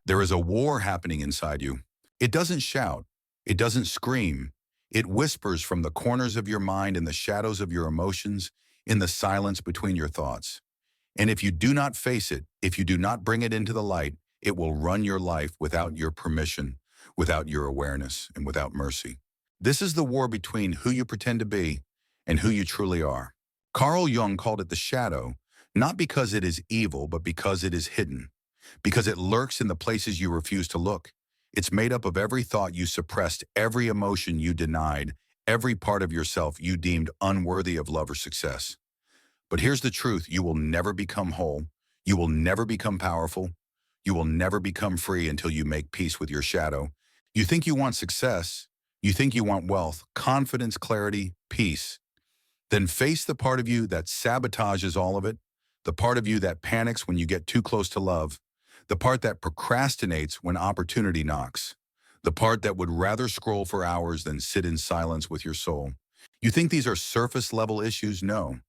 There is a war happening inside you. It doesn't shout. It doesn't scream. It whispers from the corners of your mind, in the shadows of your emotions, in the silence between your thoughts. And if you do not face it, if you do not bring it into the light, it will run your life without your permission, without your awareness, and without mercy. This is the war between who you pretend to be and who you truly are. Carl Jung called it the shadow, not because it is evil, but because it is hidden, because it lurks in the places you refuse to look. It's made up of every thought you suppressed, every emotion you denied, every part of yourself you deemed unworthy of love or success. But here's the truth: you will never become whole. You will never become powerful. You will never become free until you make peace with your shadow. You think you want success. You think you want wealth, confidence, clarity, peace. Then face the part of you that sabotages all of it, the part of you that panics when you get too close to love, the part that procrastinates when opportunity knocks, the part that would rather scroll for hours than sit in silence with your soul. You think these are surface level issues? No.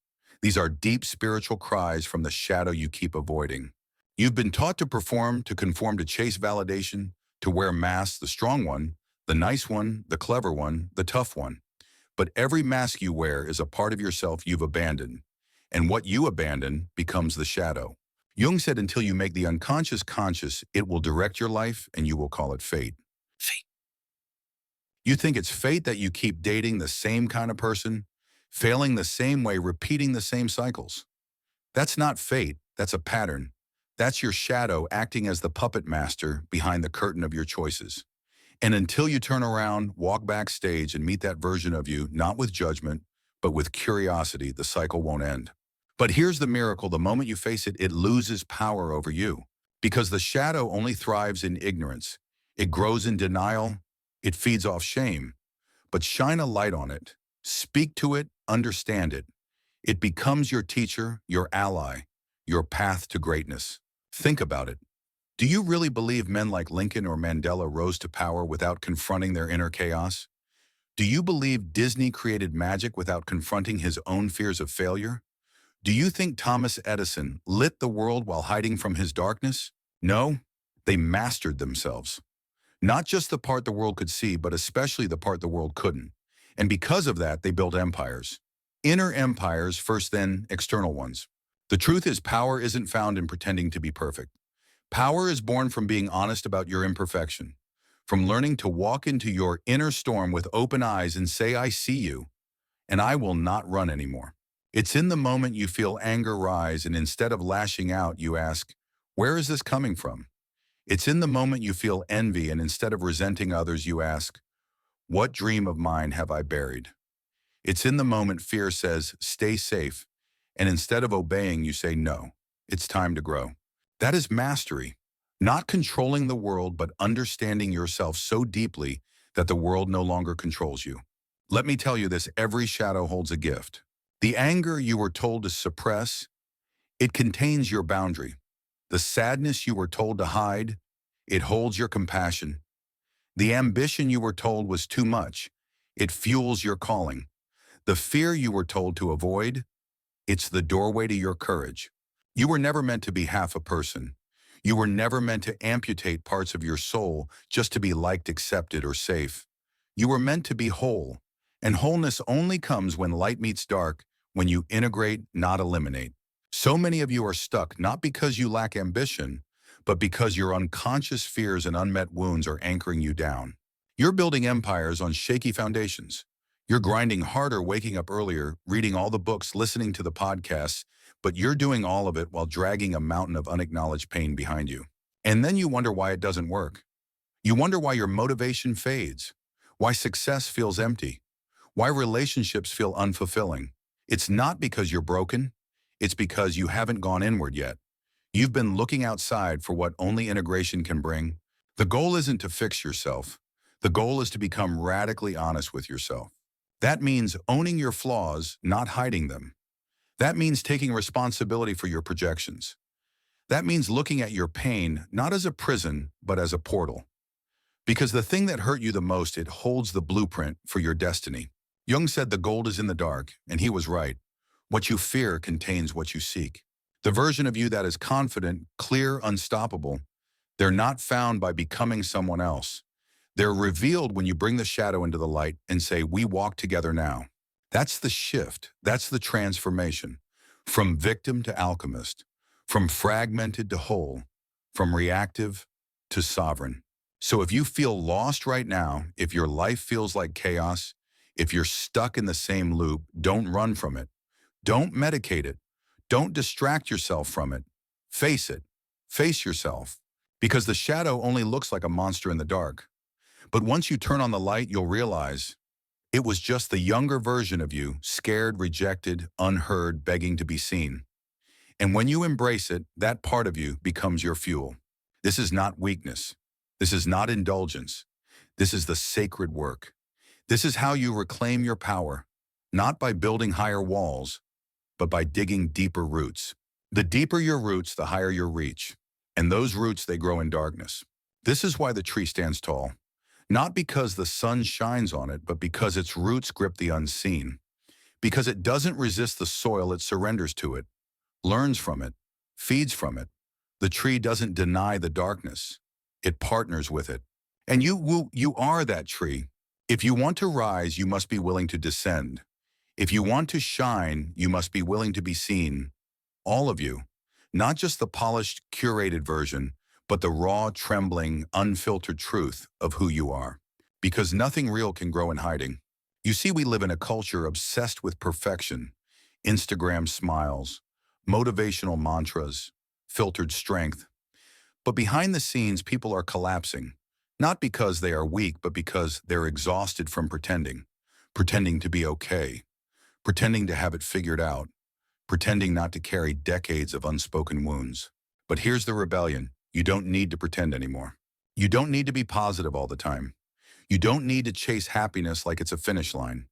These are deep spiritual cries from the shadow you keep avoiding. You've been taught to perform, to conform, to chase validation, to wear masks, the strong one, the nice one, the clever one, the tough one. But every mask you wear is a part of yourself you've abandoned. And what you abandon becomes the shadow. Jung said until you make the unconscious conscious, it will direct your life and you will call it fate. Fate. You think it's fate that you keep dating the same kind of person, failing the same way, repeating the same cycles. That's not fate, that's a pattern. That's your shadow acting as the puppet master behind the curtain of your choices. And until you turn around, walk backstage, and meet that version of you, not with judgment, but with curiosity, the cycle won't end. But here's the miracle: the moment you face it, it loses power over you. Because the shadow only thrives in ignorance. It grows in denial. It feeds off shame. But shine a light on it. Speak to it, understand it. It becomes your teacher, your ally, your path to greatness. Think about it. Do you really believe men like Lincoln or Mandela rose to power without confronting their inner chaos? Do you believe Disney created magic without confronting his own fears of failure? Do you think Thomas Edison lit the world while hiding from his darkness? No, they mastered themselves. Not just the part the world could see, but especially the part the world couldn't. And because of that, they built empires. Inner empires first, then external ones. The truth is, power isn't found in pretending to be perfect. Power is born from being honest about your imperfection, from learning to walk into your inner storm with open eyes and say, I see you, and I will not run anymore. It's in the moment you feel anger rise, and instead of lashing out, you ask, where is this coming from? It's in the moment you feel envy, and instead of resenting others, you ask, what dream of mine have I buried? It's in the moment fear says, stay safe, and instead of obeying, you say, no, it's time to grow. That is mastery, not controlling the world, but understanding yourself so deeply that the world no longer controls you. Let me tell you this: every shadow holds a gift. The anger you were told to suppress, it contains your boundary. The sadness you were told to hide, it holds your compassion. The ambition you were told was too much, it fuels your calling. The fear you were told to avoid, it's the doorway to your courage. You were never meant to be half a person. You were never meant to amputate parts of your soul just to be liked, accepted, or safe. You were meant to be whole, and wholeness only comes when light meets dark, when you integrate, not eliminate. So many of you are stuck not because you lack ambition, but because your unconscious fears and unmet wounds are anchoring you down. You're building empires on shaky foundations. You're grinding harder, waking up earlier, reading all the books, listening to the podcasts, but you're doing all of it while dragging a mountain of unacknowledged pain behind you. And then you wonder why it doesn't work. You wonder why your motivation fades, why success feels empty, why relationships feel unfulfilling. It's not because you're broken. It's because you haven't gone inward yet. You've been looking outside for what only integration can bring. The goal isn't to fix yourself. The goal is to become radically honest with yourself. That means owning your flaws, not hiding them. That means taking responsibility for your projections. That means looking at your pain not as a prison, but as a portal. Because the thing that hurt you the most, it holds the blueprint for your destiny. Jung said the gold is in the dark, and he was right. What you fear contains what you seek. The version of you that is confident, clear, unstoppable, They're not found by becoming someone else. They're revealed when you bring the shadow into the light and say, we walk together now. That's the shift. That's the transformation. From victim to alchemist, from fragmented to whole, from reactive to sovereign. So if you feel lost right now, if your life feels like chaos, if you're stuck in the same loop, don't run from it. Don't medicate it. Don't distract yourself from it. Face it. Face yourself. Because the shadow only looks like a monster in the dark. But once you turn on the light, you'll realize it was just the younger version of you, scared, rejected, unheard, begging to be seen. And when you embrace it, that part of you becomes your fuel. This is not weakness. This is not indulgence. This is the sacred work. This is how you reclaim your power, not by building higher walls, but by digging deeper roots. The deeper your roots, the higher your reach. And those roots, they grow in darkness. This is why the tree stands tall. Not because the sun shines on it, but because its roots grip the unseen. Because it doesn't resist the soil, it surrenders to it, learns from it, feeds from it. The tree doesn't deny the darkness. It partners with it. And you are that tree. If you want to rise, you must be willing to descend. If you want to shine, you must be willing to be seen. All of you. Not just the polished, curated version, but the raw, trembling, unfiltered truth of who you are. Because nothing real can grow in hiding. You see, we live in a culture obsessed with perfection. Instagram smiles, motivational mantras, filtered strength. But behind the scenes, people are collapsing. Not because they are weak, but because they're exhausted from pretending. Pretending to be okay. Pretending to have it figured out. Pretending not to carry decades of unspoken wounds. But here's the rebellion. You don't need to pretend anymore. You don't need to be positive all the time. You don't need to chase happiness like it's a finish line.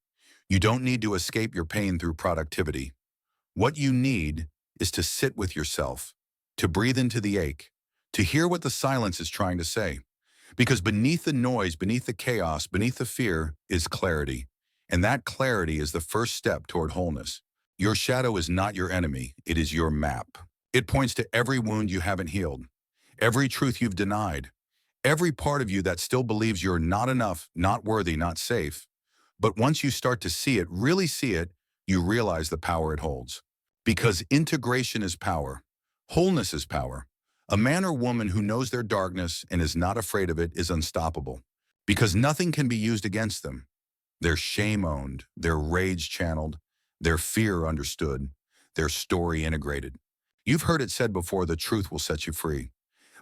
You don't need to escape your pain through productivity. What you need is to sit with yourself, to breathe into the ache, to hear what the silence is trying to say. Because beneath the noise, beneath the chaos, beneath the fear is clarity. And that clarity is the first step toward wholeness. Your shadow is not your enemy. It is your map. It points to every wound you haven't healed, every truth you've denied, every part of you that still believes you're not enough, not worthy, not safe. But once you start to see it, really see it, you realize the power it holds. Because integration is power. Wholeness is power. A man or woman who knows their darkness and is not afraid of it is unstoppable. Because nothing can be used against them. Their shame owned, their rage channeled, their fear understood, their story integrated. You've heard it said before, the truth will set you free.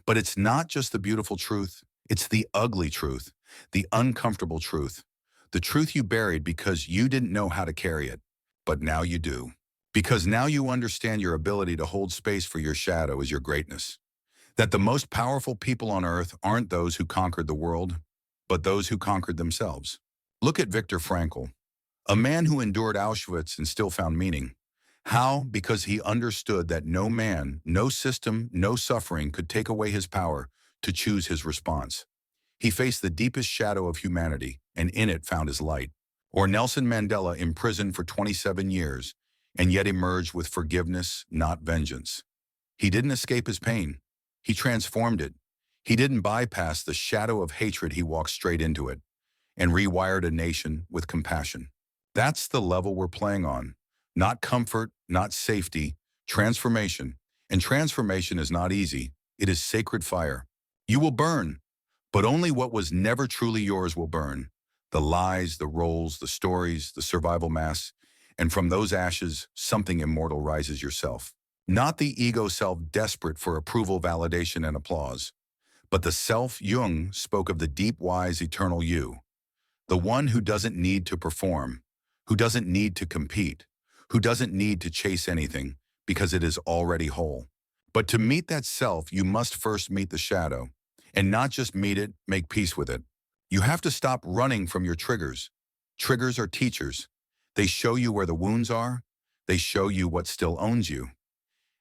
But it's not just the beautiful truth, it's the ugly truth, the uncomfortable truth, the truth you buried because you didn't know how to carry it. But now you do. Because now you understand your ability to hold space for your shadow is your greatness. That the most powerful people on earth aren't those who conquered the world, but those who conquered themselves. Look at Viktor Frankl, a man who endured Auschwitz and still found meaning. How? Because he understood that no man, no system, no suffering could take away his power to choose his response. He faced the deepest shadow of humanity, and in it found his light. Or Nelson Mandela, imprisoned for 27 years, and yet emerged with forgiveness, not vengeance. He didn't escape his pain. He transformed it. He didn't bypass the shadow of hatred, he walked straight into it, and rewired a nation with compassion. That's the level we're playing on. Not comfort, not safety, transformation. And transformation is not easy. It is sacred fire. You will burn, but only what was never truly yours will burn. The lies, the roles, the stories, the survival masks. And from those ashes, something immortal rises yourself. Not the ego self desperate for approval, validation, and applause, but the self Jung spoke of, the deep, wise, eternal you. The one who doesn't need to perform, who doesn't need to compete, who doesn't need to chase anything because it is already whole. But to meet that self, you must first meet the shadow, and not just meet it, make peace with it. You have to stop running from your triggers. Triggers are teachers. They show you where the wounds are. They show you what still owns you.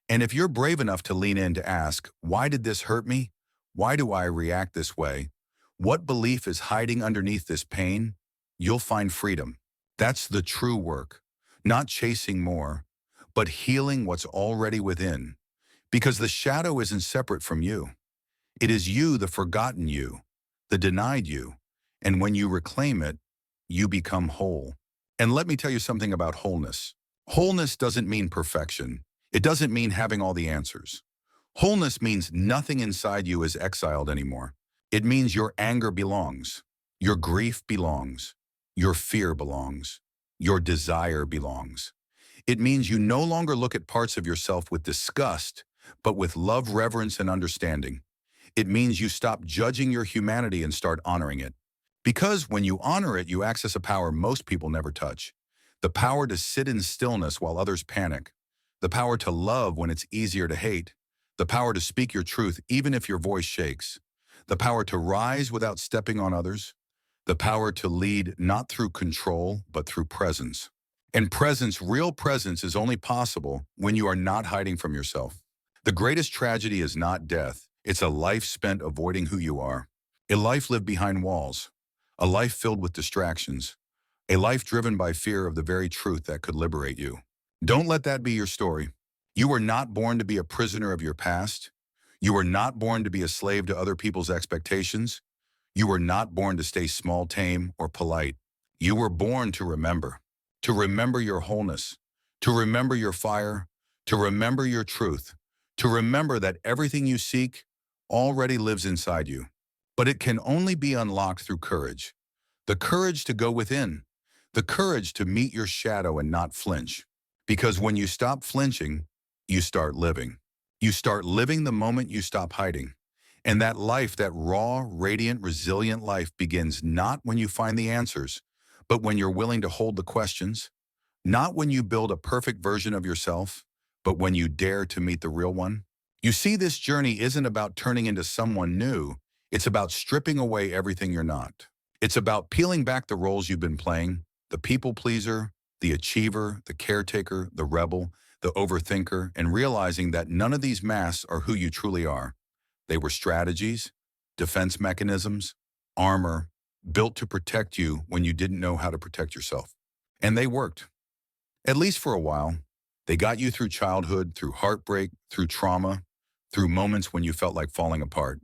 And if you're brave enough to lean in to ask, why did this hurt me? Why do I react this way? What belief is hiding underneath this pain? You'll find freedom. That's the true work. Not chasing more, but healing what's already within. Because the shadow isn't separate from you. It is you, the forgotten you, the denied you. And when you reclaim it, you become whole. And let me tell you something about wholeness. Wholeness doesn't mean perfection. It doesn't mean having all the answers. Wholeness means nothing inside you is exiled anymore. It means your anger belongs. Your grief belongs. Your fear belongs. Your desire belongs. It means you no longer look at parts of yourself with disgust, but with love, reverence, and understanding. It means you stop judging your humanity and start honoring it. Because when you honor it, you access a power most people never touch. The power to sit in stillness while others panic. The power to love when it's easier to hate. The power to speak your truth even if your voice shakes. The power to rise without stepping on others. The power to lead not through control, but through presence. And presence, real presence, is only possible when you are not hiding from yourself. The greatest tragedy is not death. It's a life spent avoiding who you are. A life lived behind walls. A life filled with distractions. A life driven by fear of the very truth that could liberate you. Don't let that be your story. You were not born to be a prisoner of your past. You were not born to be a slave to other people's expectations. You were not born to stay small, tame, or polite. You were born to remember your wholeness, to remember your fire, to remember your truth, to remember that everything you seek already lives inside you. But it can only be unlocked through courage. The courage to go within, the courage to meet your shadow and not flinch. Because when you stop flinching, you start living. You start living the moment you stop hiding. And that life, that raw, radiant, resilient life begins not when you find the answers, but when you're willing to hold the questions, not when you build a perfect version of yourself, but when you dare to meet the real one. You see, this journey isn't about turning into someone new. It's about stripping away everything you're not. It's about peeling back the roles you've been playing, the people pleaser, the achiever, the caretaker, the rebel, the overthinker, and realizing that none of these masks are who you truly are. They were strategies, defense mechanisms, armor, built to protect you when you didn't know how to protect yourself. And they worked, at least for a while. They got you through childhood, through heartbreak, through trauma, through moments when you felt like falling apart.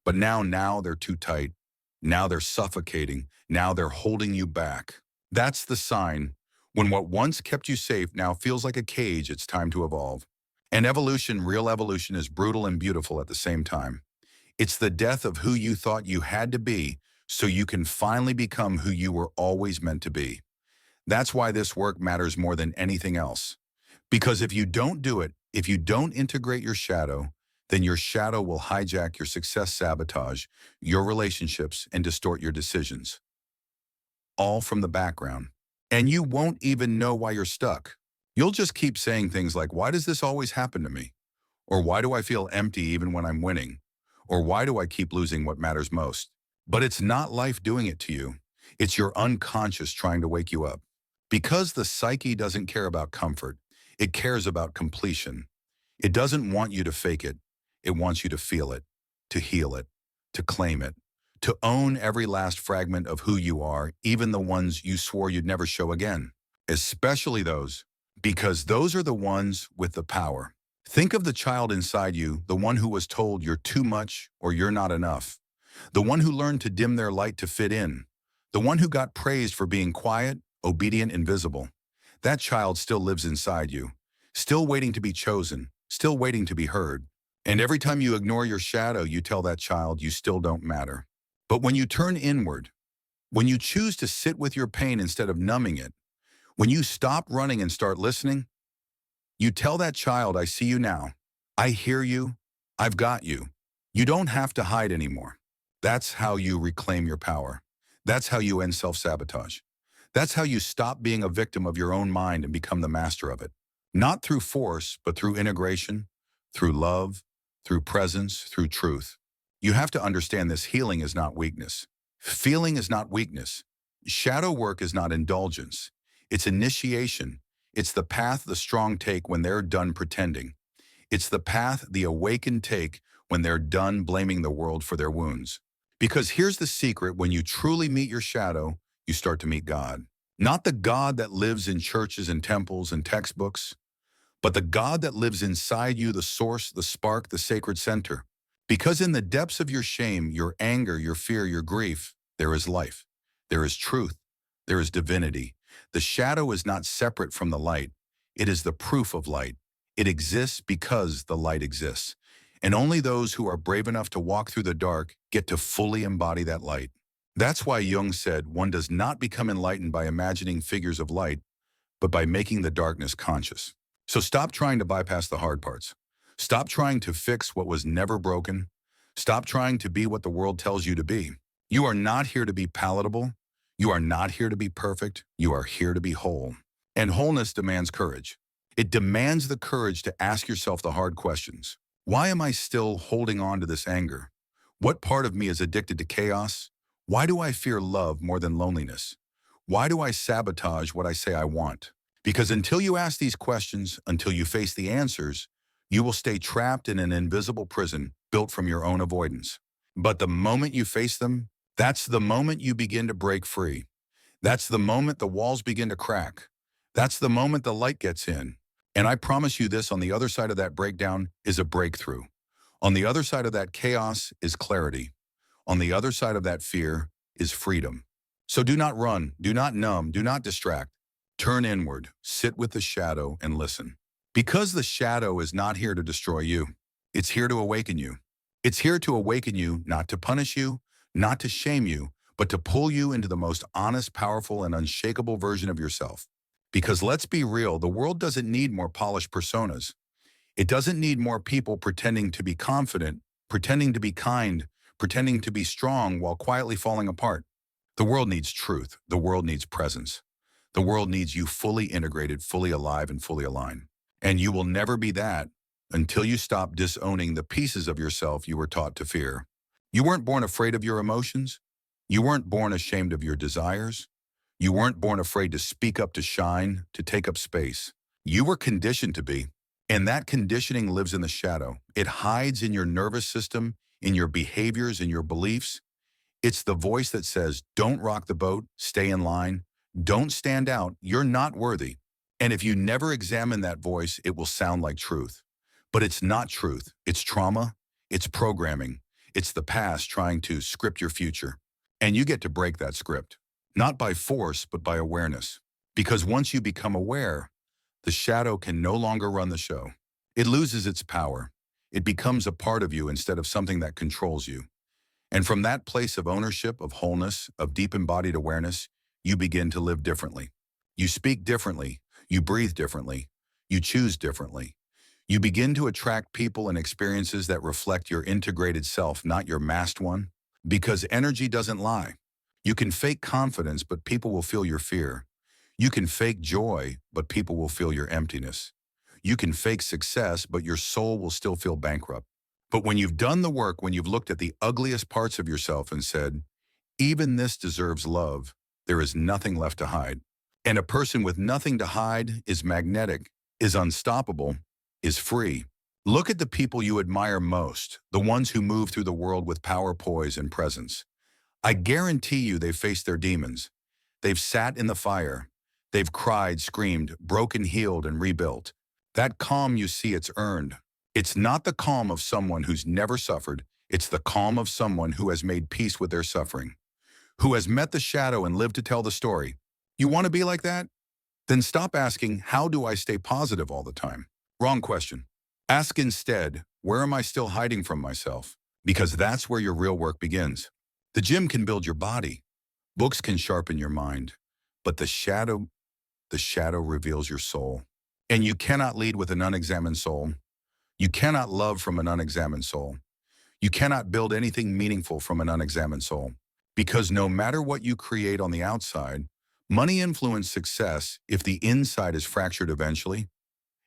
But now they're too tight. Now they're suffocating. Now they're holding you back. That's the sign. When what once kept you safe now feels like a cage, it's time to evolve. And evolution, real evolution, is brutal and beautiful at the same time. It's the death of who you thought you had to be so you can finally become who you were always meant to be. That's why this work matters more than anything else. Because if you don't do it, if you don't integrate your shadow, then your shadow will hijack your success, sabotage your relationships, and distort your decisions. All from the background. And you won't even know why you're stuck. You'll just keep saying things like, why does this always happen to me? Or why do I feel empty even when I'm winning? Or why do I keep losing what matters most? But it's not life doing it to you. It's your unconscious trying to wake you up. Because the psyche doesn't care about comfort. It cares about completion. It doesn't want you to fake it. It wants you to feel it, to heal it, to claim it, to own every last fragment of who you are, even the ones you swore you'd never show again. Especially those, because those are the ones with the power. Think of the child inside you, the one who was told you're too much or you're not enough. The one who learned to dim their light to fit in. The one who got praised for being quiet, obedient, and visible. That child still lives inside you, still waiting to be chosen, still waiting to be heard. And every time you ignore your shadow, you tell that child you still don't matter. But when you turn inward, when you choose to sit with your pain instead of numbing it, when you stop running and start listening, you tell that child, I see you now. I hear you. I've got you. You don't have to hide anymore. That's how you reclaim your power. That's how you end self-sabotage. That's how you stop being a victim of your own mind and become the master of it. Not through force, but through integration, through love, through presence, through truth. You have to understand this: healing is not weakness. Feeling is not weakness. Shadow work is not indulgence. It's initiation. It's the path the strong take when they're done pretending. It's the path the awakened take when they're done blaming the world for their wounds. Because here's the secret: when you truly meet your shadow, you start to meet God. Not the God that lives in churches and temples and textbooks, but the God that lives inside you, the source, the spark, the sacred center. Because in the depths of your shame, your anger, your fear, your grief, there is life. There is truth. There is divinity. The shadow is not separate from the light. It is the proof of light. It exists because the light exists. And only those who are brave enough to walk through the dark get to fully embody that light. That's why Jung said one does not become enlightened by imagining figures of light, but by making the darkness conscious. So stop trying to bypass the hard parts. Stop trying to fix what was never broken. Stop trying to be what the world tells you to be. You are not here to be palatable. You are not here to be perfect. You are here to be whole. And wholeness demands courage. It demands the courage to ask yourself the hard questions. Why am I still holding on to this anger? What part of me is addicted to chaos? Why do I fear love more than loneliness? Why do I sabotage what I say I want? Because until you ask these questions, until you face the answers, you will stay trapped in an invisible prison built from your own avoidance. But the moment you face them, that's the moment you begin to break free. That's the moment the walls begin to crack. That's the moment the light gets in. And I promise you this, on the other side of that breakdown is a breakthrough. On the other side of that chaos is clarity. On the other side of that fear is freedom. So do not run, do not numb, do not distract. Turn inward, sit with the shadow, and listen. Because the shadow is not here to destroy you. It's here to awaken you. It's here to awaken you, not to punish you, not to shame you, but to pull you into the most honest, powerful, and unshakable version of yourself. Because let's be real, the world doesn't need more polished personas. It doesn't need more people pretending to be confident, pretending to be kind, pretending to be strong while quietly falling apart. The world needs truth. The world needs presence. The world needs you fully integrated, fully alive, and fully aligned. And you will never be that until you stop disowning the pieces of yourself you were taught to fear. You weren't born afraid of your emotions. You weren't born ashamed of your desires. You weren't born afraid to speak up, to shine, to take up space. You were conditioned to be. And that conditioning lives in the shadow. It hides in your nervous system, in your behaviors, in your beliefs. It's the voice that says, don't rock the boat, stay in line, don't stand out, you're not worthy. And if you never examine that voice, it will sound like truth. But it's not truth. It's trauma. It's programming. It's the past trying to script your future. And you get to break that script. Not by force, but by awareness. Because once you become aware, the shadow can no longer run the show. It loses its power. It becomes a part of you instead of something that controls you. And from that place of ownership, of wholeness, of deep embodied awareness, you begin to live differently. You speak differently. You breathe differently. You choose differently. You begin to attract people and experiences that reflect your integrated self, not your masked one. Because energy doesn't lie. You can fake confidence, but people will feel your fear. You can fake joy, but people will feel your emptiness. You can fake success, but your soul will still feel bankrupt. But when you've done the work, when you've looked at the ugliest parts of yourself and said, even this deserves love, there is nothing left to hide. And a person with nothing to hide is magnetic, is unstoppable, is free. Look at the people you admire most, the ones who move through the world with power, poise, and presence. I guarantee you they've faced their demons. They've sat in the fire. They've cried, screamed, broken, healed, and rebuilt. That calm you see, it's earned. It's not the calm of someone who's never suffered. It's the calm of someone who has made peace with their suffering, who has met the shadow and lived to tell the story. You want to be like that? Then stop asking, how do I stay positive all the time? Wrong question. Ask instead, where am I still hiding from myself? Because that's where your real work begins. The gym can build your body. Books can sharpen your mind. But the shadow reveals your soul. And you cannot lead with an unexamined soul. You cannot love from an unexamined soul. You cannot build anything meaningful from an unexamined soul. Because no matter what you create on the outside, money, influence, success, if the inside is fractured eventually,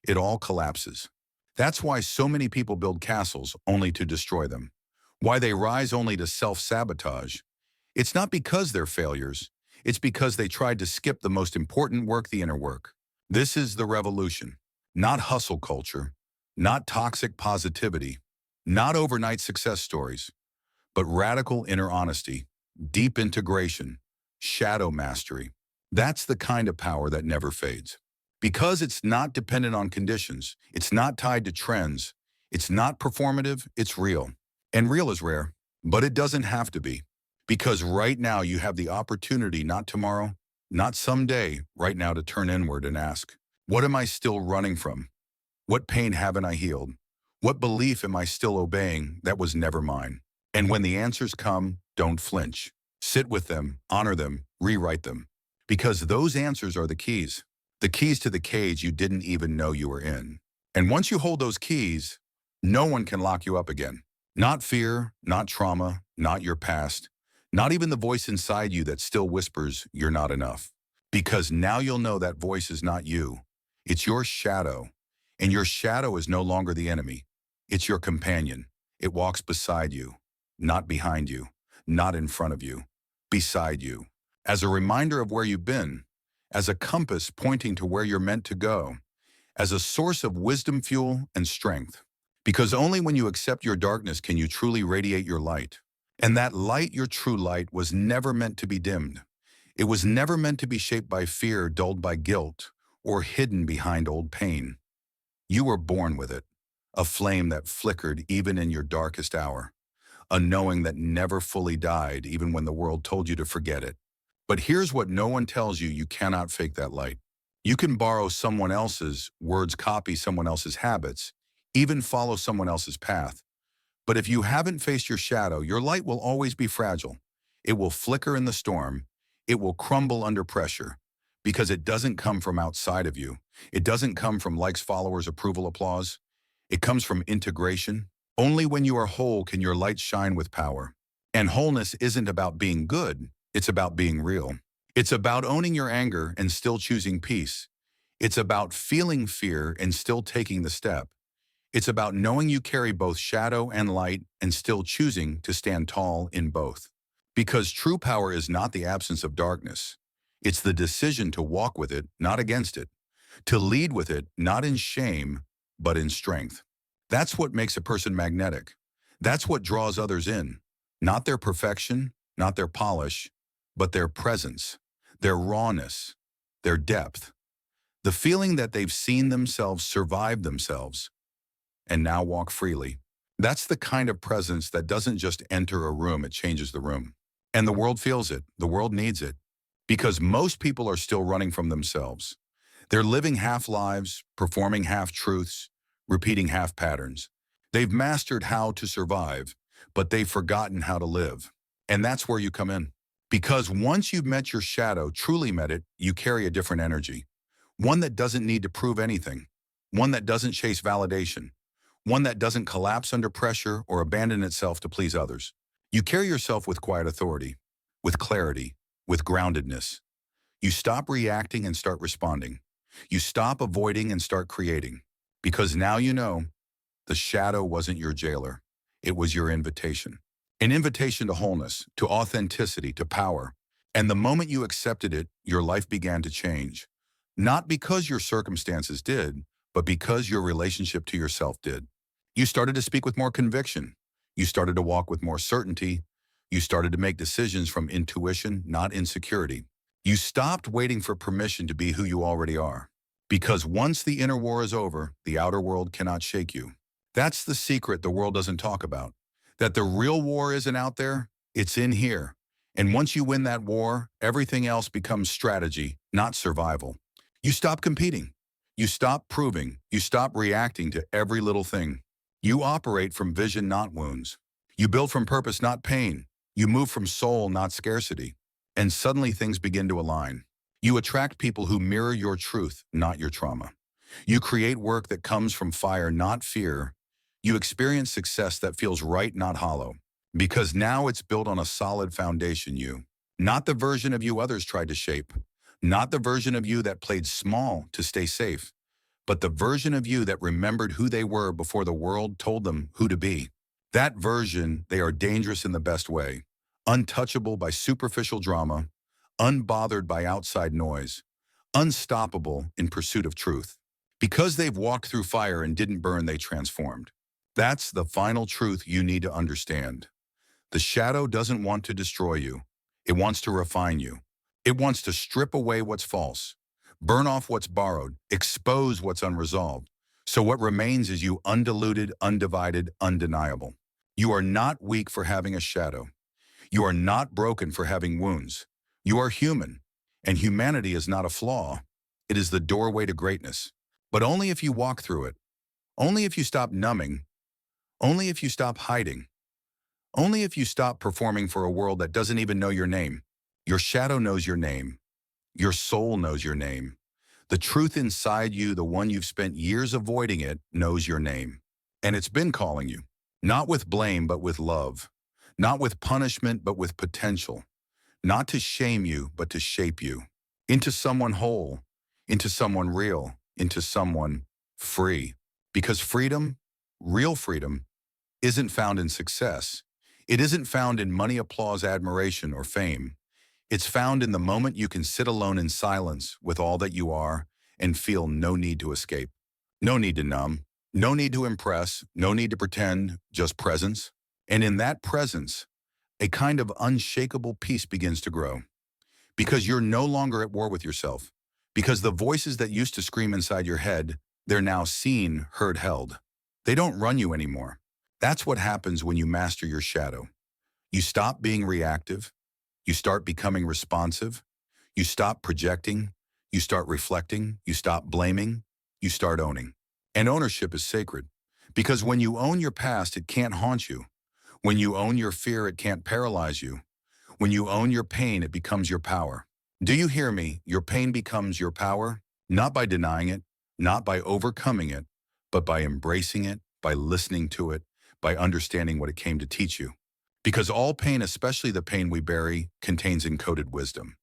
it all collapses. That's why so many people build castles only to destroy them. Why they rise only to self-sabotage. It's not because they're failures. It's because they tried to skip the most important work, the inner work. This is the revolution. Not hustle culture. Not toxic positivity. Not overnight success stories. But radical inner honesty. Deep integration. Shadow mastery. That's the kind of power that never fades. Because it's not dependent on conditions. It's not tied to trends. It's not performative. It's real. And real is rare, but it doesn't have to be. Because right now you have the opportunity, not tomorrow, not someday, right now to turn inward and ask, what am I still running from? What pain haven't I healed? What belief am I still obeying that was never mine? And when the answers come, don't flinch. Sit with them, honor them, rewrite them. Because those answers are the keys to the cage you didn't even know you were in. And once you hold those keys, no one can lock you up again. Not fear, not trauma, not your past, not even the voice inside you that still whispers you're not enough. Because now you'll know that voice is not you. It's your shadow. And your shadow is no longer the enemy. It's your companion. It walks beside you, not behind you, not in front of you, beside you. As a reminder of where you've been, as a compass pointing to where you're meant to go, as a source of wisdom, fuel, and strength. Because only when you accept your darkness can you truly radiate your light. And that light, your true light, was never meant to be dimmed. It was never meant to be shaped by fear, dulled by guilt, or hidden behind old pain. You were born with it, a flame that flickered even in your darkest hour, a knowing that never fully died even when the world told you to forget it. But here's what no one tells you: you cannot fake that light. You can borrow someone else's words, copy someone else's habits, even follow someone else's path. But if you haven't faced your shadow, your light will always be fragile. It will flicker in the storm. It will crumble under pressure because it doesn't come from outside of you. It doesn't come from likes, followers, approval, applause. It comes from integration. Only when you are whole can your light shine with power. And wholeness isn't about being good. It's about being real. It's about owning your anger and still choosing peace. It's about feeling fear and still taking the step. It's about knowing you carry both shadow and light and still choosing to stand tall in both. Because true power is not the absence of darkness. It's the decision to walk with it, not against it. To lead with it, not in shame, but in strength. That's what makes a person magnetic. That's what draws others in. Not their perfection, not their polish, but their presence, their rawness, their depth. The feeling that they've seen themselves survive themselves and now walk freely. That's the kind of presence that doesn't just enter a room, it changes the room. And the world feels it, the world needs it. Because most people are still running from themselves. They're living half lives, performing half truths, repeating half patterns. They've mastered how to survive, but they've forgotten how to live. And that's where you come in. Because once you've met your shadow, truly met it, you carry a different energy. One that doesn't need to prove anything. One that doesn't chase validation. One that doesn't collapse under pressure or abandon itself to please others. You carry yourself with quiet authority, with clarity, with groundedness. You stop reacting and start responding. You stop avoiding and start creating. Because now you know the shadow wasn't your jailer. It was your invitation. An invitation to wholeness, to authenticity, to power. And the moment you accepted it, your life began to change. Not because your circumstances did, but because your relationship to yourself did. You started to speak with more conviction. You started to walk with more certainty. You started to make decisions from intuition, not insecurity. You stopped waiting for permission to be who you already are. Because once the inner war is over, the outer world cannot shake you. That's the secret the world doesn't talk about. That the real war isn't out there, it's in here. And once you win that war, everything else becomes strategy, not survival. You stop competing. You stop proving. You stop reacting to every little thing. You operate from vision, not wounds. You build from purpose, not pain. You move from soul, not scarcity. And suddenly things begin to align. You attract people who mirror your truth, not your trauma. You create work that comes from fire, not fear. You experience success that feels right, not hollow. Because now it's built on a solid foundation, you. Not the version of you others tried to shape. Not the version of you that played small to stay safe. But the version of you that remembered who they were before the world told them who to be. That version, they are dangerous in the best way. Untouchable by superficial drama, unbothered by outside noise, unstoppable in pursuit of truth. Because they've walked through fire and didn't burn, they transformed. That's the final truth you need to understand. The shadow doesn't want to destroy you. It wants to refine you. It wants to strip away what's false, burn off what's borrowed, expose what's unresolved. So what remains is you undiluted, undivided, undeniable. You are not weak for having a shadow. You are not broken for having wounds. You are human, and humanity is not a flaw. It is the doorway to greatness. But only if you walk through it. Only if you stop numbing. Only if you stop hiding. Only if you stop performing for a world that doesn't even know your name. Your shadow knows your name. Your soul knows your name. The truth inside you, the one you've spent years avoiding it, knows your name. And it's been calling you. Not with blame, but with love. Not with punishment, but with potential. Not to shame you, but to shape you. Into someone whole. Into someone real. Into someone free. Because freedom, real freedom, isn't found in success. It isn't found in money, applause, admiration, or fame. It's found in the moment you can sit alone in silence with all that you are and feel no need to escape. No need to numb. No need to impress. No need to pretend. Just presence. And in that presence, a kind of unshakable peace begins to grow. Because you're no longer at war with yourself. Because the voices that used to scream inside your head, they're now seen, heard, held. They don't run you anymore. That's what happens when you master your shadow. You stop being reactive. You start becoming responsive. You stop projecting. You start reflecting. You stop blaming. You start owning. And ownership is sacred. Because when you own your past, it can't haunt you. When you own your fear, it can't paralyze you. When you own your pain, it becomes your power. Do you hear me? Your pain becomes your power, not by denying it, not by overcoming it, but by embracing it, by listening to it, by understanding what it came to teach you. Because all pain, especially the pain we bury, contains encoded wisdom.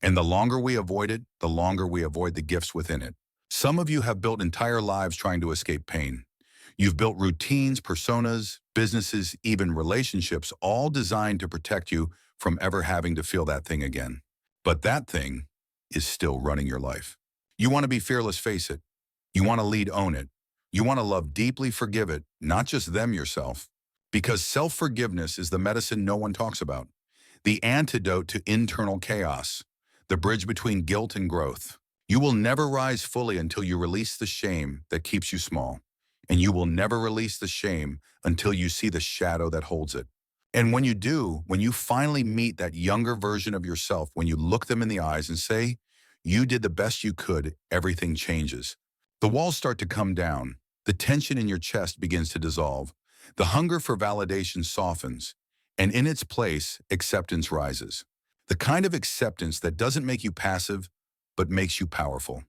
And the longer we avoid it, the longer we avoid the gifts within it. Some of you have built entire lives trying to escape pain. You've built routines, personas, businesses, even relationships, all designed to protect you from ever having to feel that thing again. But that thing is still running your life. You want to be fearless, face it. You want to lead, own it. You want to love deeply, forgive it, not just them, yourself. Because self-forgiveness is the medicine no one talks about. The antidote to internal chaos. The bridge between guilt and growth. You will never rise fully until you release the shame that keeps you small. And you will never release the shame until you see the shadow that holds it. And when you do, when you finally meet that younger version of yourself, when you look them in the eyes and say, you did the best you could, everything changes. The walls start to come down. The tension in your chest begins to dissolve. The hunger for validation softens. And in its place, acceptance rises. The kind of acceptance that doesn't make you passive, but makes you powerful.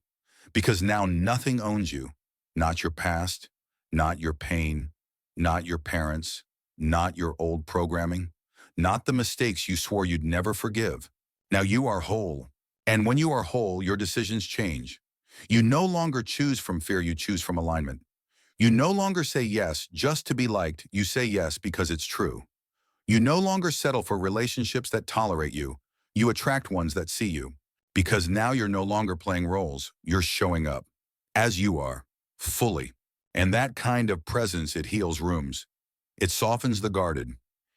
Because now nothing owns you. Not your past, not your pain, not your parents, not your old programming, not the mistakes you swore you'd never forgive. Now you are whole. And when you are whole, your decisions change. You no longer choose from fear, you choose from alignment. You no longer say yes just to be liked, you say yes because it's true. You no longer settle for relationships that tolerate you. You attract ones that see you. Because now you're no longer playing roles, you're showing up. As you are, fully. And that kind of presence, it heals rooms. It softens the guarded.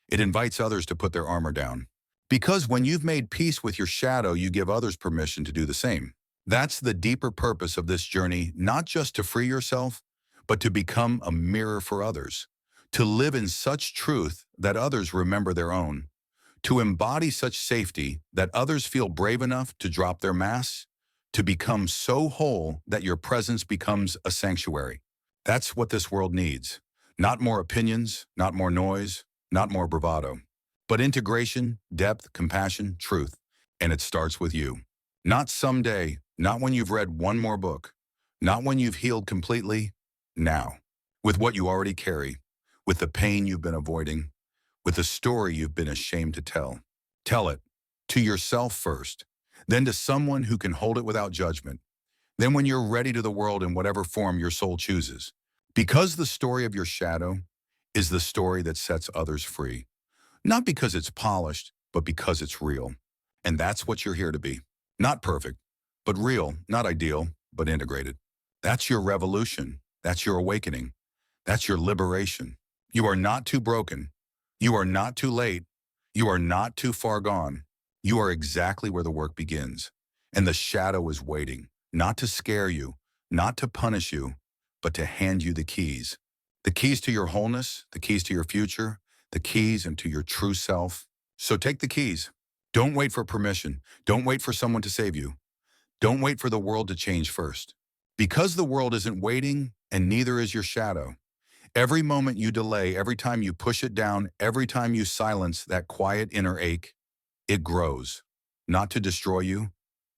It invites others to put their armor down. Because when you've made peace with your shadow, you give others permission to do the same. That's the deeper purpose of this journey, not just to free yourself, but to become a mirror for others. To live in such truth that others remember their own. To embody such safety that others feel brave enough to drop their masks. To become so whole that your presence becomes a sanctuary. That's what this world needs. Not more opinions, not more noise, not more bravado, but integration, depth, compassion, truth. And it starts with you. Not someday, not when you've read one more book, not when you've healed completely, now. With what you already carry, with the pain you've been avoiding, with the story you've been ashamed to tell. Tell it to yourself first, then to someone who can hold it without judgment. Then when you're ready to the world in whatever form your soul chooses. Because the story of your shadow is the story that sets others free. Not because it's polished, but because it's real. And that's what you're here to be. Not perfect, but real, not ideal, but integrated. That's your revolution. That's your awakening. That's your liberation. You are not too broken. You are not too late. You are not too far gone. You are exactly where the work begins. And the shadow is waiting, not to scare you, not to punish you, but to hand you the keys. The keys to your wholeness, the keys to your future, the keys into your true self. So take the keys. Don't wait for permission. Don't wait for someone to save you. Don't wait for the world to change first. Because the world isn't waiting, and neither is your shadow. Every moment you delay, every time you push it down, every time you silence that quiet inner ache, it grows. Not to destroy you,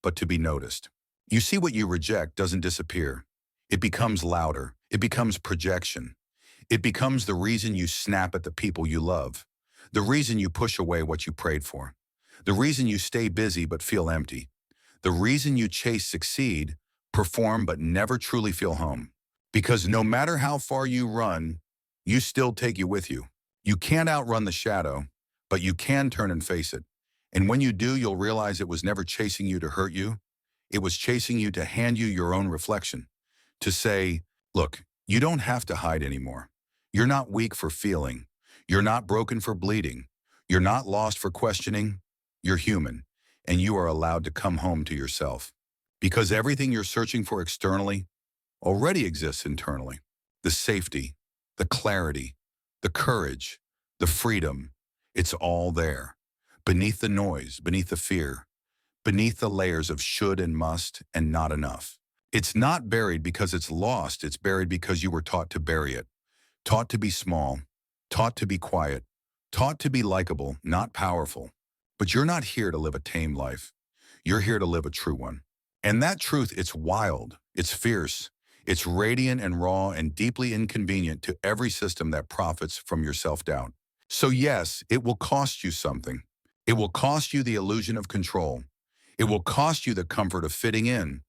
but to be noticed. You see, what you reject doesn't disappear. It becomes louder. It becomes projection. It becomes the reason you snap at the people you love. The reason you push away what you prayed for. The reason you stay busy but feel empty. The reason you chase succeed, perform but never truly feel home. Because no matter how far you run, you still take you with you. You can't outrun the shadow, but you can turn and face it. And when you do, you'll realize it was never chasing you to hurt you. It was chasing you to hand you your own reflection. To say, look, you don't have to hide anymore. You're not weak for feeling. You're not broken for bleeding. You're not lost for questioning. You're human, and you are allowed to come home to yourself. Because everything you're searching for externally already exists internally. The safety, the clarity, the courage, the freedom, it's all there. Beneath the noise, beneath the fear, beneath the layers of should and must and not enough. It's not buried because it's lost, it's buried because you were taught to bury it. Taught to be small, taught to be quiet, taught to be likable, not powerful. But you're not here to live a tame life. You're here to live a true one. And that truth, it's wild, it's fierce, it's radiant and raw and deeply inconvenient to every system that profits from your self-doubt. So yes, it will cost you something. It will cost you the illusion of control. It will cost you the comfort of fitting in.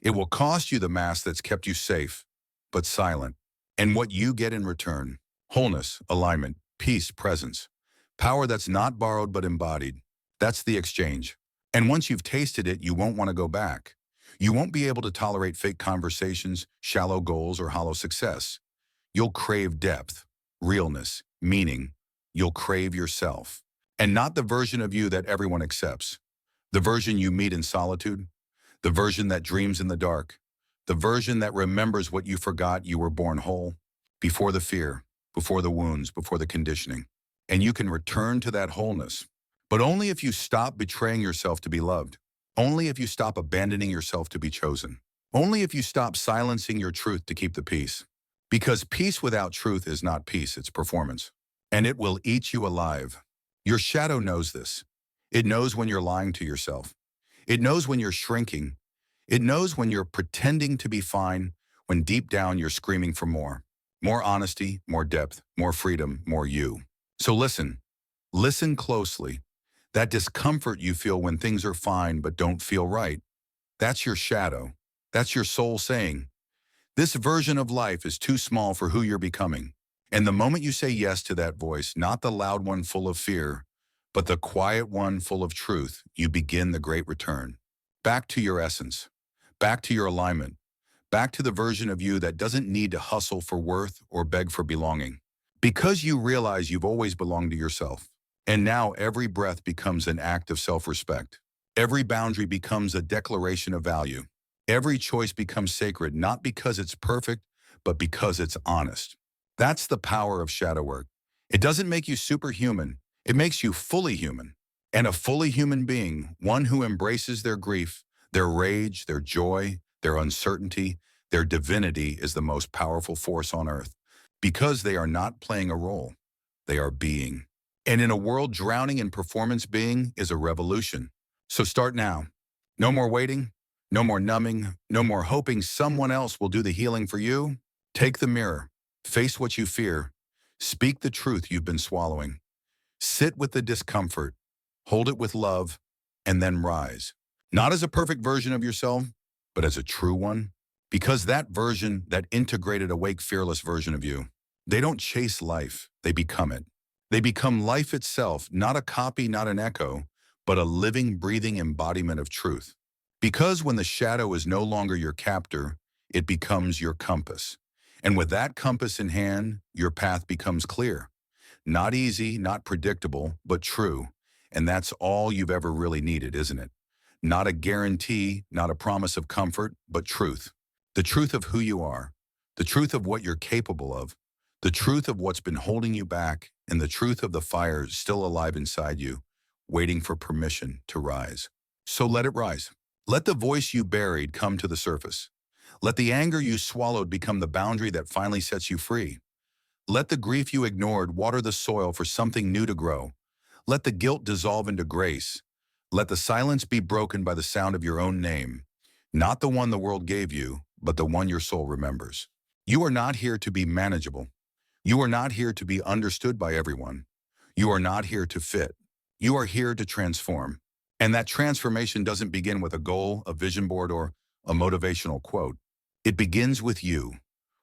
It will cost you the mask that's kept you safe, but silent. And what you get in return: wholeness, alignment, peace, presence, power that's not borrowed but embodied. That's the exchange. And once you've tasted it, you won't want to go back. You won't be able to tolerate fake conversations, shallow goals, or hollow success. You'll crave depth, realness, meaning. You'll crave yourself. And not the version of you that everyone accepts. The version you meet in solitude. The version that dreams in the dark. The version that remembers what you forgot you were born whole. Before the fear, before the wounds, before the conditioning. And you can return to that wholeness. But only if you stop betraying yourself to be loved. Only if you stop abandoning yourself to be chosen. Only if you stop silencing your truth to keep the peace. Because peace without truth is not peace, it's performance. And it will eat you alive. Your shadow knows this. It knows when you're lying to yourself. It knows when you're shrinking. It knows when you're pretending to be fine, when deep down you're screaming for more. More honesty, more depth, more freedom, more you. So listen. Listen closely. That discomfort you feel when things are fine but don't feel right, that's your shadow. That's your soul saying, this version of life is too small for who you're becoming. And the moment you say yes to that voice, not the loud one full of fear, but the quiet one full of truth, you begin the great return. Back to your essence. Back to your alignment. Back to the version of you that doesn't need to hustle for worth or beg for belonging. Because you realize you've always belonged to yourself. And now every breath becomes an act of self-respect. Every boundary becomes a declaration of value. Every choice becomes sacred, not because it's perfect, but because it's honest. That's the power of shadow work. It doesn't make you superhuman. It makes you fully human. And a fully human being, one who embraces their grief, their rage, their joy, their uncertainty, their divinity, is the most powerful force on earth. Because they are not playing a role. They are being. And in a world drowning in performance, being is a revolution. So start now. No more waiting. No more numbing. No more hoping someone else will do the healing for you. Take the mirror. Face what you fear. Speak the truth you've been swallowing. Sit with the discomfort. Hold it with love. And then rise. Not as a perfect version of yourself, but as a true one. Because that version, that integrated, awake, fearless version of you, they don't chase life. They become it. They become life itself, not a copy, not an echo, but a living, breathing embodiment of truth. Because when the shadow is no longer your captor, it becomes your compass. And with that compass in hand, your path becomes clear. Not easy, not predictable, but true. And that's all you've ever really needed, isn't it? Not a guarantee, not a promise of comfort, but truth. The truth of who you are, the truth of what you're capable of, the truth of what's been holding you back, and the truth of the fire is still alive inside you, waiting for permission to rise. So let it rise. Let the voice you buried come to the surface. Let the anger you swallowed become the boundary that finally sets you free. Let the grief you ignored water the soil for something new to grow. Let the guilt dissolve into grace. Let the silence be broken by the sound of your own name, not the one the world gave you, but the one your soul remembers. You are not here to be manageable. You are not here to be understood by everyone. You are not here to fit. You are here to transform. And that transformation doesn't begin with a goal, a vision board, or a motivational quote. It begins with you,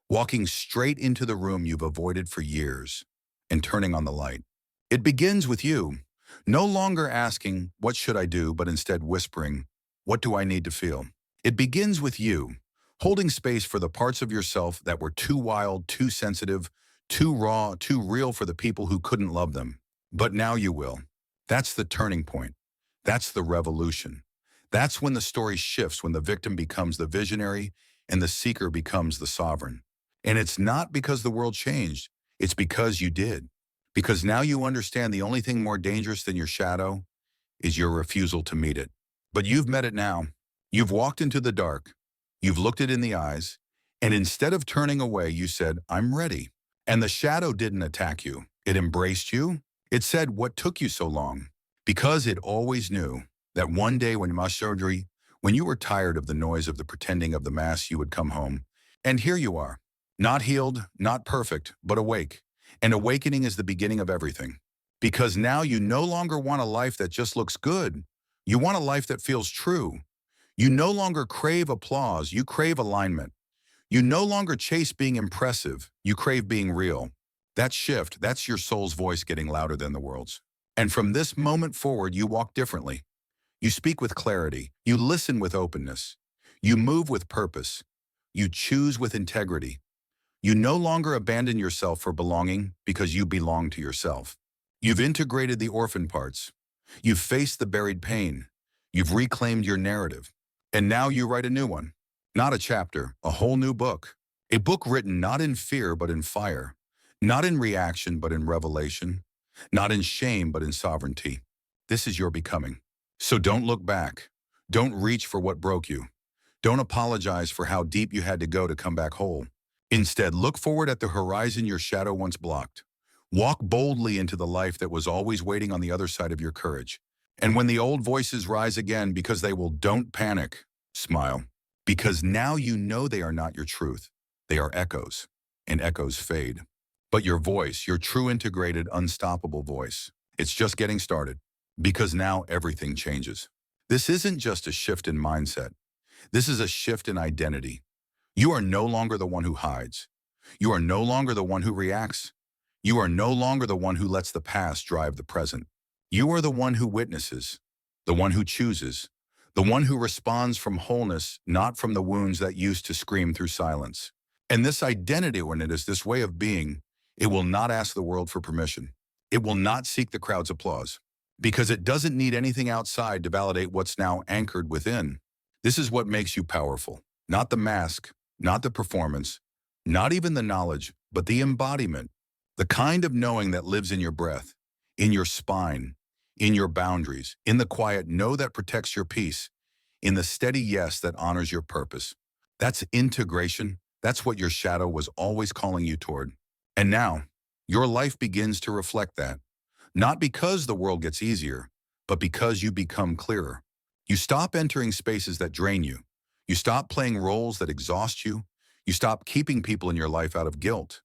walking straight into the room you've avoided for years and turning on the light. It begins with you, no longer asking, what should I do, but instead whispering, what do I need to feel? It begins with you, holding space for the parts of yourself that were too wild, too sensitive, too raw, too real for the people who couldn't love them. But now you will. That's the turning point. That's the revolution. That's when the story shifts, when the victim becomes the visionary and the seeker becomes the sovereign. And it's not because the world changed. It's because you did. Because now you understand the only thing more dangerous than your shadow is your refusal to meet it. But you've met it now. You've walked into the dark. You've looked it in the eyes. And instead of turning away, you said, I'm ready. And the shadow didn't attack you. It embraced you. It said, what took you so long? Because it always knew that one day when you were tired of the noise of the pretending of the mass, you would come home. And here you are, not healed, not perfect, but awake. And awakening is the beginning of everything. Because now you no longer want a life that just looks good. You want a life that feels true. You no longer crave applause, you crave alignment. You no longer chase being impressive, you crave being real. That shift, that's your soul's voice getting louder than the world's. And from this moment forward, you walk differently. You speak with clarity. You listen with openness. You move with purpose. You choose with integrity. You no longer abandon yourself for belonging because you belong to yourself. You've integrated the orphan parts. You've faced the buried pain. You've reclaimed your narrative. And now you write a new one. Not a chapter, a whole new book. A book written not in fear but in fire. Not in reaction but in revelation. Not in shame but in sovereignty. This is your becoming. So don't look back. Don't reach for what broke you. Don't apologize for how deep you had to go to come back whole. Instead, look forward at the horizon your shadow once blocked. Walk boldly into the life that was always waiting on the other side of your courage. And when the old voices rise again, because they will, don't panic. Smile. Because now you know they are not your truth. They are echoes, and echoes fade. But your voice, your true integrated, unstoppable voice, it's just getting started. Because now everything changes. This isn't just a shift in mindset. This is a shift in identity. You are no longer the one who hides. You are no longer the one who reacts. You are no longer the one who lets the past drive the present. You are the one who witnesses, the one who chooses, the one who responds from wholeness, not from the wounds that used to scream through silence. And this identity, when it is this way of being, it will not ask the world for permission. It will not seek the crowd's applause, because it doesn't need anything outside to validate what's now anchored within. This is what makes you powerful. Not the mask, not the performance, not even the knowledge, but the embodiment. The kind of knowing that lives in your breath, in your spine, in your boundaries, in the quiet no that protects your peace, in the steady yes that honors your purpose. That's integration. That's what your shadow was always calling you toward. And now, your life begins to reflect that. Not because the world gets easier, but because you become clearer. You stop entering spaces that drain you. You stop playing roles that exhaust you. You stop keeping people in your life out of guilt.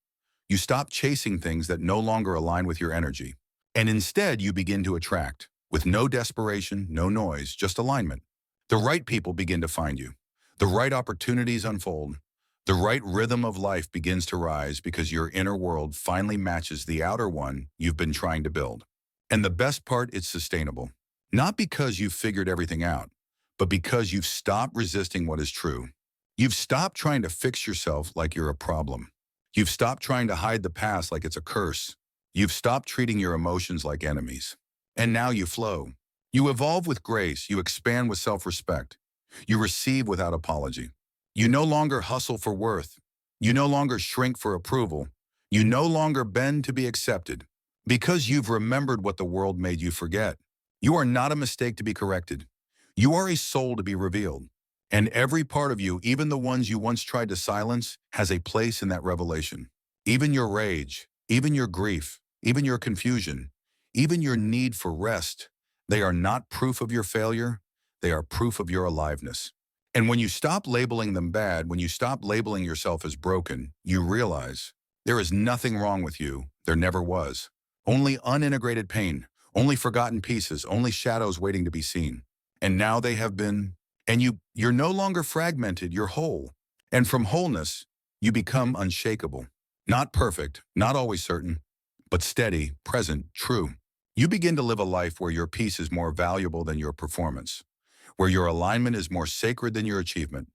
You stop chasing things that no longer align with your energy. And instead, you begin to attract, with no desperation, no noise, just alignment. The right people begin to find you. The right opportunities unfold. The right rhythm of life begins to rise because your inner world finally matches the outer one you've been trying to build. And the best part, it's sustainable. Not because you've figured everything out, but because you've stopped resisting what is true. You've stopped trying to fix yourself like you're a problem. You've stopped trying to hide the past like it's a curse. You've stopped treating your emotions like enemies. And now you flow. You evolve with grace. You expand with self-respect. You receive without apology. You no longer hustle for worth. You no longer shrink for approval. You no longer bend to be accepted. Because you've remembered what the world made you forget. You are not a mistake to be corrected. You are a soul to be revealed. And every part of you, even the ones you once tried to silence, has a place in that revelation. Even your rage, even your grief, even your confusion, even your need for rest, they are not proof of your failure, they are proof of your aliveness. And when you stop labeling them bad, when you stop labeling yourself as broken, you realize there is nothing wrong with you, there never was. Only unintegrated pain, only forgotten pieces, only shadows waiting to be seen. And now they have been, and you're no longer fragmented, you're whole. And from wholeness, you become unshakable. Not perfect, not always certain, but steady, present, true. You begin to live a life where your peace is more valuable than your performance, where your alignment is more sacred than your achievement,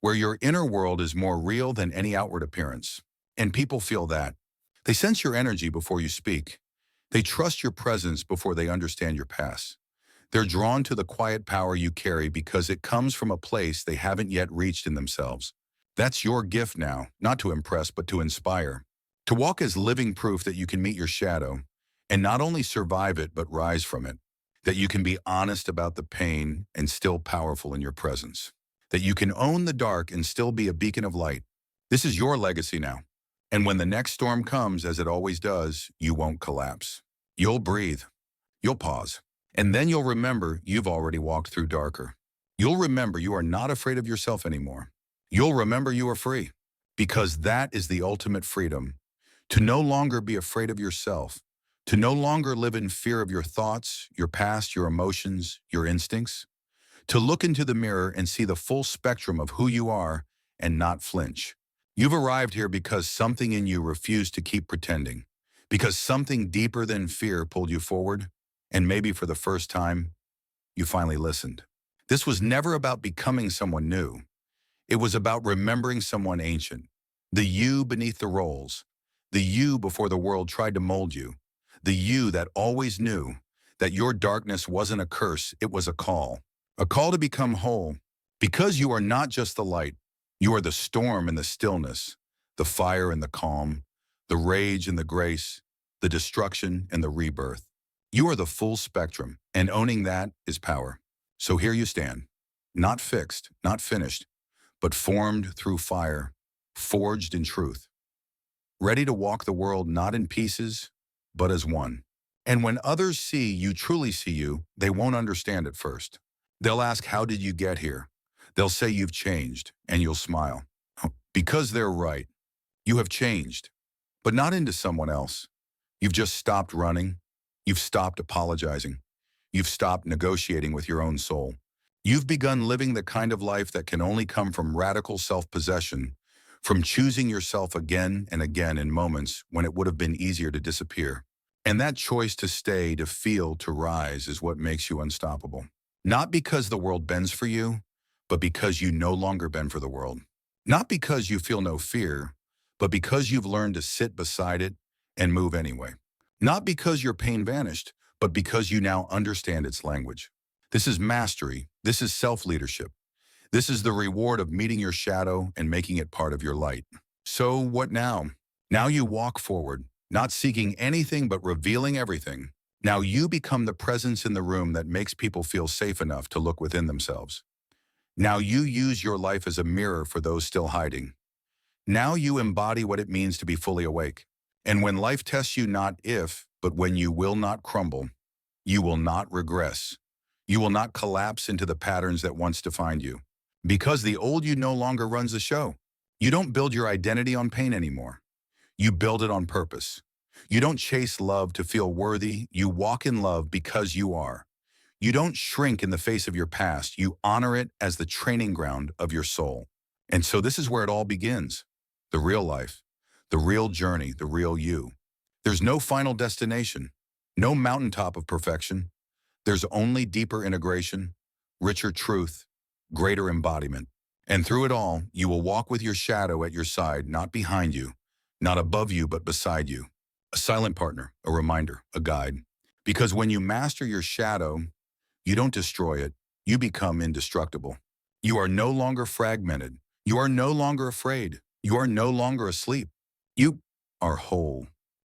where your inner world is more real than any outward appearance. And people feel that. They sense your energy before you speak. They trust your presence before they understand your past. They're drawn to the quiet power you carry because it comes from a place they haven't yet reached in themselves. That's your gift now, not to impress, but to inspire. To walk as living proof that you can meet your shadow and not only survive it, but rise from it. That you can be honest about the pain and still powerful in your presence. That you can own the dark and still be a beacon of light. This is your legacy now. And when the next storm comes, as it always does, you won't collapse. You'll breathe. You'll pause. And then you'll remember you've already walked through darker. You'll remember you are not afraid of yourself anymore. You'll remember you are free. Because that is the ultimate freedom. To no longer be afraid of yourself. To no longer live in fear of your thoughts, your past, your emotions, your instincts. To look into the mirror and see the full spectrum of who you are and not flinch. You've arrived here because something in you refused to keep pretending. Because something deeper than fear pulled you forward. And maybe for the first time, you finally listened. This was never about becoming someone new. It was about remembering someone ancient. The you beneath the roles. The you before the world tried to mold you. The you that always knew that your darkness wasn't a curse, it was a call. A call to become whole. Because you are not just the light. You are the storm and the stillness, the fire and the calm, the rage and the grace, the destruction and the rebirth. You are the full spectrum, and owning that is power. So here you stand, not fixed, not finished, but formed through fire, forged in truth, ready to walk the world not in pieces, but as one. And when others truly see you, they won't understand at first. They'll ask, how did you get here? They'll say you've changed, and you'll smile. Because they're right. You have changed, but not into someone else. You've just stopped running. You've stopped apologizing. You've stopped negotiating with your own soul. You've begun living the kind of life that can only come from radical self-possession, from choosing yourself again and again in moments when it would have been easier to disappear. And that choice to stay, to feel, to rise is what makes you unstoppable. Not because the world bends for you, but because you no longer bend for the world. Not because you feel no fear, but because you've learned to sit beside it and move anyway. Not because your pain vanished, but because you now understand its language. This is mastery. This is self-leadership. This is the reward of meeting your shadow and making it part of your light. So what now? Now you walk forward, not seeking anything but revealing everything. Now you become the presence in the room that makes people feel safe enough to look within themselves. Now you use your life as a mirror for those still hiding. Now you embody what it means to be fully awake. And when life tests you not if, but when you will not crumble, you will not regress. You will not collapse into the patterns that once defined you. Because the old you no longer runs the show. You don't build your identity on pain anymore. You build it on purpose. You don't chase love to feel worthy. You walk in love because you are. You don't shrink in the face of your past. You honor it as the training ground of your soul. And so this is where it all begins. The real life, the real journey, the real you. There's no final destination, no mountaintop of perfection. There's only deeper integration, richer truth, greater embodiment. And through it all, you will walk with your shadow at your side, not behind you, not above you, but beside you. A silent partner, a reminder, a guide. Because when you master your shadow, you don't destroy it, you become indestructible. You are no longer fragmented. You are no longer afraid. You are no longer asleep. You are whole.